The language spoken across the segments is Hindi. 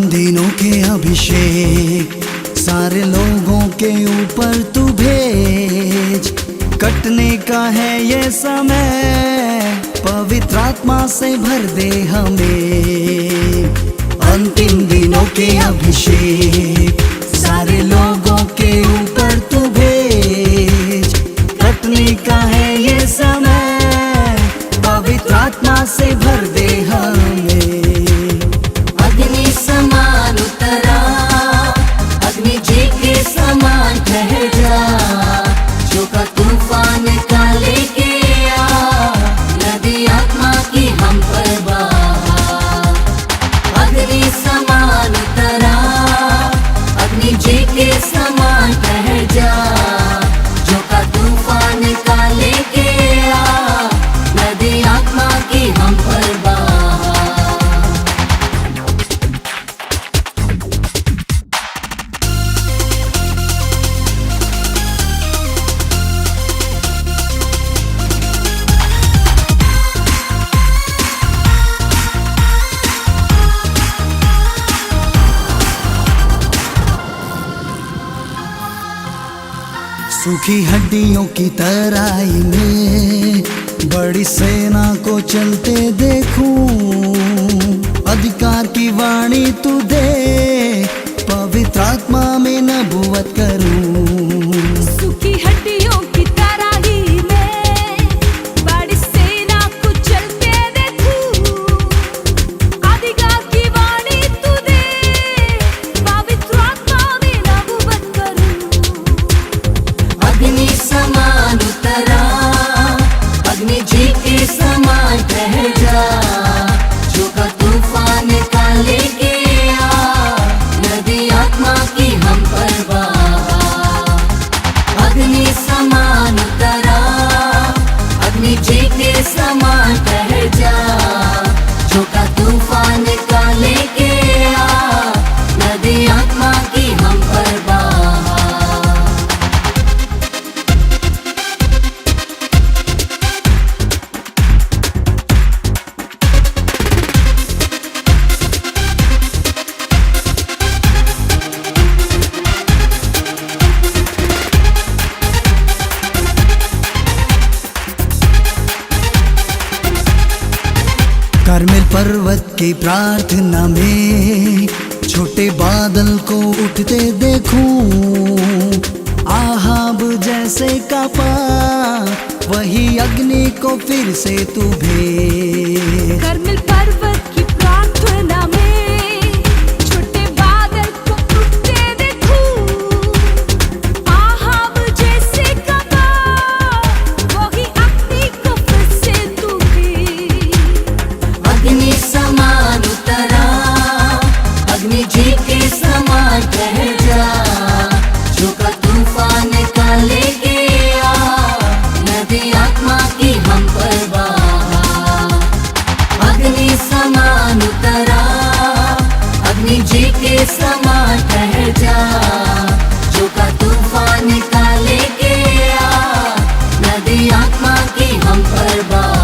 दिनों के अभिषेक सारे लोगों के ऊपर तू भेज। कटने का है ये समय, पवित्र आत्मा से भर दे हमें। अंतिम दिनों के अभिषेक सारे लोगों के ऊपर तू भेज। कटने का है ये समय, पवित्र आत्मा से भर दे हमें। अग्नि समान उतरा, अग्नि जी के समान ठहर जा। जो का तूफान का लेके आ, नदी आत्मा की हम पर बहा। अग्नि समान उतरा, अग्नि जी के समान ठहर जा। जो का तूफान का लेके आ, नदी आत्मा की हम पर बहा। सूखी हड्डियों की तराई में बड़ी सेना को चलते देखूं। अधिकार की वाणी तू दे, पवित्र आत्मा में नबूवत करूं। सूखी हड्डियों की तराई में बड़ी सेना को चलते देखूं। अधिकार की वाणी तू दे, पवित्र आत्मा में नबूवत करूं। अग्नि समान उतरा, अग्नि जी के समान ठहर जा। जो का तूफान का लेके आ, नदी आत्मा की हम पर बहा। अग्नि समान उतरा, अग्नि जी के समान ठहर जा। जो का तूफान का लेके आ, नदी आत्मा की हम पर बहा। कार्मेल पर्वत की प्रार्थना में छोटे बादल को उठते देखूं। आहाब जैसे कापा, वही अग्नि को फिर से तू भेज। कार्मेल पर्वत की प्रार्थना में छोटे बादल को उठते देखूं। आहाब जैसे कापा, वही अग्नि को फिर से तू भेज। अग्नि समान उतरा, अग्नि जी के समान ठहर जा। जो का तूफान का लेके आ, नदी आत्मा की हम पर बहा। अग्नि समान उतरा, अग्नि जी के समान ठहर जा। जो का तूफान का लेके आ, नदी आत्मा की हम पर बहा।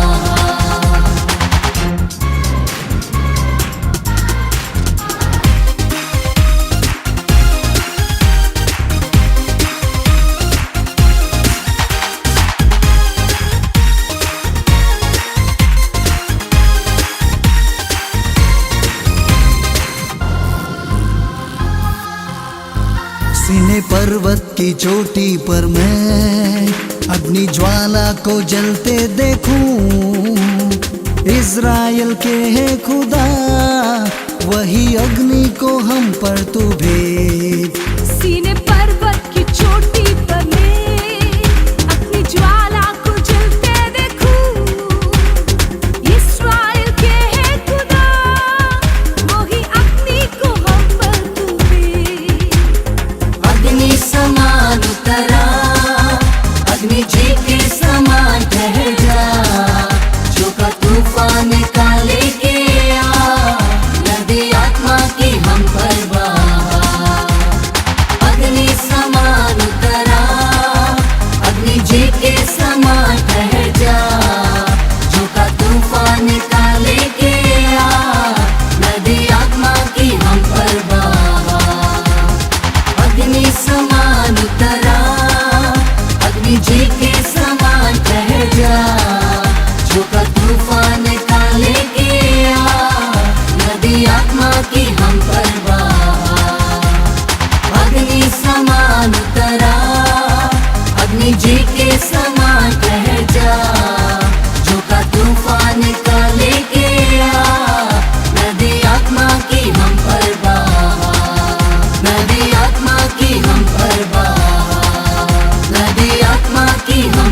सीने पर्वत की चोटी पर मैं अग्नि ज्वाला को जलते देखूं। इज़राइल के है खुदा, वही अग्नि को हम पर तू भेज। सीने पर्वत की चोटी पर मैं अपनी ज्वाला को जलते देखूं। इस्राएल के है खुदा, वही अग्नि को हम पर तू भेज। अग्नि समान उतरा, अग्नि जी के समान ठहर जा। जो का तूफान का लेके आ, नदी आत्मा की हम पर बहा। तूफान का लेके आ, नदी आत्मा की हम पर बहा, नदी आत्मा की हम पर बहा, नदी आत्मा की हम